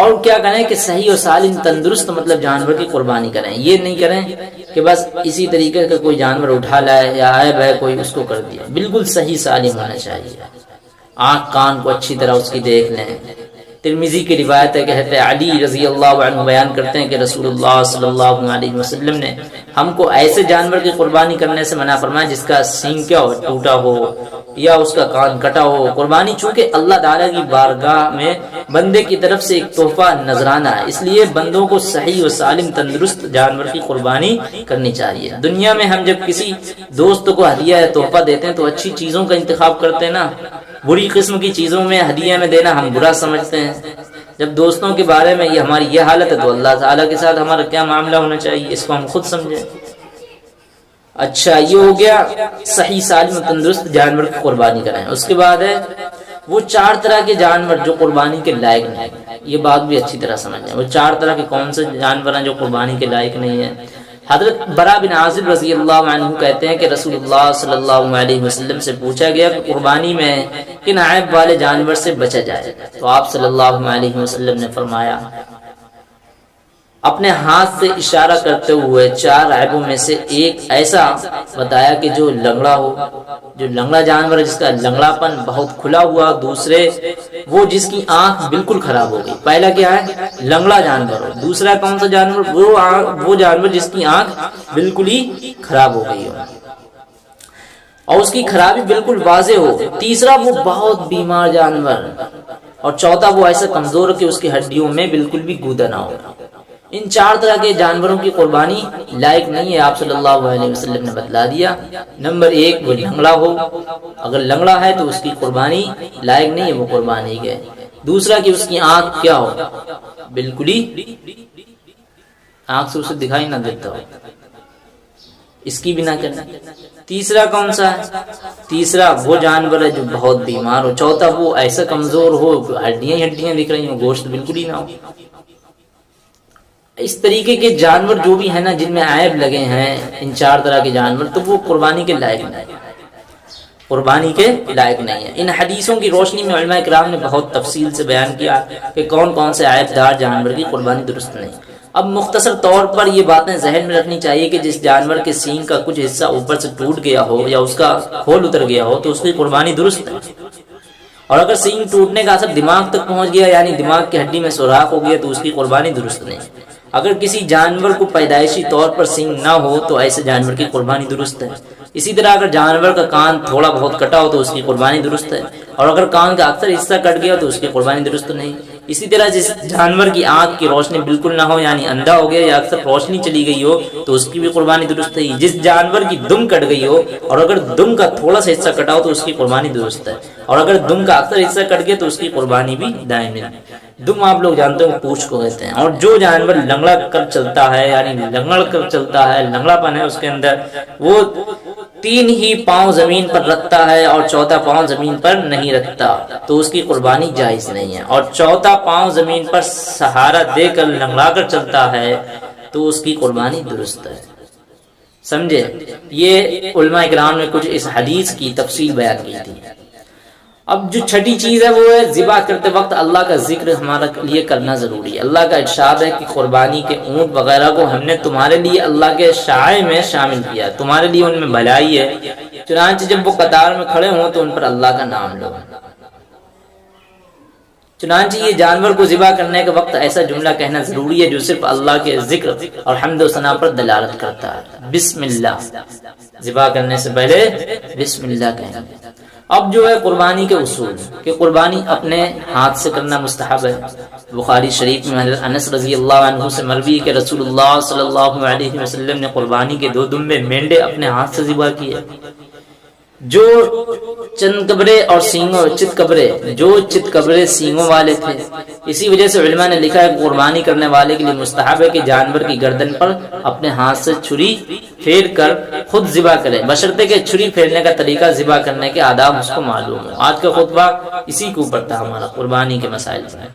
اور کیا کریں کہ صحیح و سالم تندرست مطلب جانور کی قربانی کریں. یہ نہیں کریں کہ بس اسی طریقے کا کوئی جانور اٹھا لائے یا عیب ہے کوئی اس کو کر دیا. بالکل صحیح سالم ہونا چاہیے. آنکھ کان کو اچھی طرح اس کی دیکھ لیں. ترمذی کی روایت ہے کہ حضرت علی رضی اللہ عنہ بیان کرتے ہیں کہ رسول اللہ صلی اللہ علیہ وسلم نے ہم کو ایسے جانور کی قربانی کرنے سے منع فرمایا جس کا سینگ کیا ہو, ٹوٹا ہو یا اس کا کان کٹا ہو. قربانی چونکہ اللہ تعالیٰ کی بارگاہ میں بندے کی طرف سے ایک تحفہ نذرانہ ہے, اس لیے بندوں کو صحیح و سالم تندرست جانور کی قربانی کرنی چاہیے. دنیا میں ہم جب کسی دوست کو ہدیہ یا تحفہ دیتے ہیں تو اچھی چیزوں کا انتخاب کرتے ہیں نا. بری قسم کی چیزوں میں ہدیہ میں دینا ہم برا سمجھتے ہیں. جب دوستوں کے بارے میں یہ ہماری یہ حالت ہے تو اللہ تعالیٰ کے ساتھ ہمارا کیا معاملہ ہونا چاہیے, اس کو ہم خود سمجھیں. اچھا, یہ ہو گیا صحیح سالم تندرست جانور کی قربانی کریں. اس کے بعد ہے وہ 4 طرح کے جانور جو قربانی کے لائق نہیں. یہ بات بھی اچھی طرح سمجھیں. وہ 4 طرح کے کون سے جانور ہیں جو قربانی کے لائق نہیں ہیں. حضرت برا بن عازب رضی اللہ عنہ کہتے ہیں کہ رسول اللہ صلی اللہ علیہ وسلم سے پوچھا گیا کہ قربانی میں کن عیب والے جانور سے بچا جائے, تو آپ صلی اللہ علیہ وسلم نے فرمایا اپنے ہاتھ سے اشارہ کرتے ہوئے 4 عیبوں میں سے ایک ایسا بتایا کہ جو لنگڑا ہو, جو لنگڑا جانور ہے جس کا لنگڑا پن بہت کھلا ہوا. دوسرے وہ جس کی آنکھ بالکل خراب ہو گئی. پہلا کیا ہے, لنگڑا جانور ہو. دوسرا کون سا جانور, وہ جانور جس کی آنکھ بالکل ہی خراب ہو گئی ہو اور اس کی خرابی بالکل واضح ہو. تیسرا وہ بہت بیمار جانور, اور چوتھا وہ ایسا کمزور کہ اس کی ہڈیوں میں بالکل بھی گودا نہ ہو. ان 4 طرح کے جانوروں کی قربانی لائق نہیں ہے. آپ صلی اللہ علیہ وسلم نے بتلا دیا. نمبر 1 وہ لنگڑا ہو. اگر لنگڑا ہے تو اس کی قربانی لائق نہیں ہے, وہ قربانی کے. دوسرا کہ اس کی آنکھ کیا ہو, بالکل ہی آنکھ سے اسے دکھائی نہ دیتا ہو, اس کی بھی نہ کرنا. تیسرا کون سا ہے, تیسرا وہ جانور ہے جو بہت بیمار ہو. چوتھا وہ ایسا کمزور ہو ہڈیاں ہڈیاں دکھ رہی ہوں, گوشت بالکل ہی نہ ہو. اس طریقے کے جانور جو بھی ہیں نا جن میں عیب لگے ہیں, ان 4 طرح کے جانور, تو وہ قربانی کے لائق نہیں, قربانی کے لائق نہیں ہے. ان حدیثوں کی روشنی میں علماء کرام نے بہت تفصیل سے بیان کیا کہ کون کون سے عیب دار جانور کی قربانی درست نہیں. اب مختصر طور پر یہ باتیں ذہن میں رکھنی چاہیے کہ جس جانور کے سینگ کا کچھ حصہ اوپر سے ٹوٹ گیا ہو یا اس کا کھول اتر گیا ہو تو اس کی قربانی درست ہے. اور اگر سینگ ٹوٹنے کا اثر دماغ تک پہنچ گیا یعنی دماغ کی ہڈی میں سوراخ ہو گیا تو اس کی قربانی درست نہیں. اگر کسی جانور کو پیدائشی طور پر سینگ نہ ہو تو ایسے جانور کی قربانی درست ہے. اسی طرح اگر جانور کا کان تھوڑا بہت کٹا ہو تو اس کی قربانی درست ہے, اور اگر کان کا اکثر حصہ کٹ گیا تو اس کی قربانی درست نہیں. اسی طرح جس جانور کی آنکھ کی روشنی بالکل نہ ہو یعنی اندھا ہو گیا یا اکثر روشنی چلی گئی ہو تو اس کی بھی قربانی درست ہے. جس جانور کی دم کٹ گئی ہو اور اگر دم کا تھوڑا سا حصہ کٹا ہو تو اس کی قربانی درست ہے, اور اگر دم کا اکثر حصہ کٹ گیا تو اس کی قربانی بھی دائمی ہے. دم آپ لوگ جانتے ہو پوچھ کو کہتے ہیں. اور جو جانور لنگڑا کر چلتا ہے یعنی لنگڑ کر چلتا ہے, لنگڑا پن ہے اس کے اندر, وہ 3 ہی پاؤں زمین پر رکھتا ہے اور چوتھا پاؤں زمین پر نہیں رکھتا تو اس کی قربانی جائز نہیں ہے. اور چوتھا پاؤں زمین پر سہارا دے کر لنگڑا کر چلتا ہے تو اس کی قربانی درست ہے. سمجھے, یہ علماء کرام نے کچھ اس حدیث کی تفصیل بیان کی تھی. اب جو چھٹی چیز ہے وہ ہے ذبح کرتے وقت اللہ کا ذکر ہمارے لیے کرنا ضروری ہے. اللہ کا ارشاد ہے کہ قربانی کے اونٹ وغیرہ کو ہم نے تمہارے لیے اللہ کے شائع میں شامل کیا, تمہارے لیے ان میں بھلائی ہے. چنانچہ جب وہ قطار میں کھڑے ہوں تو ان پر اللہ کا نام لو. چنانچہ یہ جانور کو ذبح کرنے کے وقت ایسا جملہ کہنا ضروری ہے جو صرف اللہ کے ذکر اور حمد و ثنا پر دلالت کرتا ہے. بسم اللہ, ذبح کرنے سے پہلے بسم اللہ کہیں. اب جو ہے قربانی کے اصول کہ قربانی اپنے ہاتھ سے کرنا مستحب ہے. بخاری شریف میں حضرت انس رضی اللہ عنہ سے مروی کہ رسول اللہ صلی اللہ علیہ وسلم نے قربانی کے 2 دمبے مینڈے اپنے ہاتھ سے ذبح کیے جو چتکبرے اور چتکبرے سینگوں والے تھے. اسی وجہ سے علماء نے لکھا ہے کہ قربانی کرنے والے کے لیے مستحب ہے کہ جانور کی گردن پر اپنے ہاتھ سے چھری پھیر کر خود ذبح کرے, بشرطے کہ چھری پھیرنے کا طریقہ ذبح کرنے کے آداب اس کو معلوم ہو. آج کا خطبہ اسی کے اوپر تھا ہمارا, قربانی کے مسائل پر.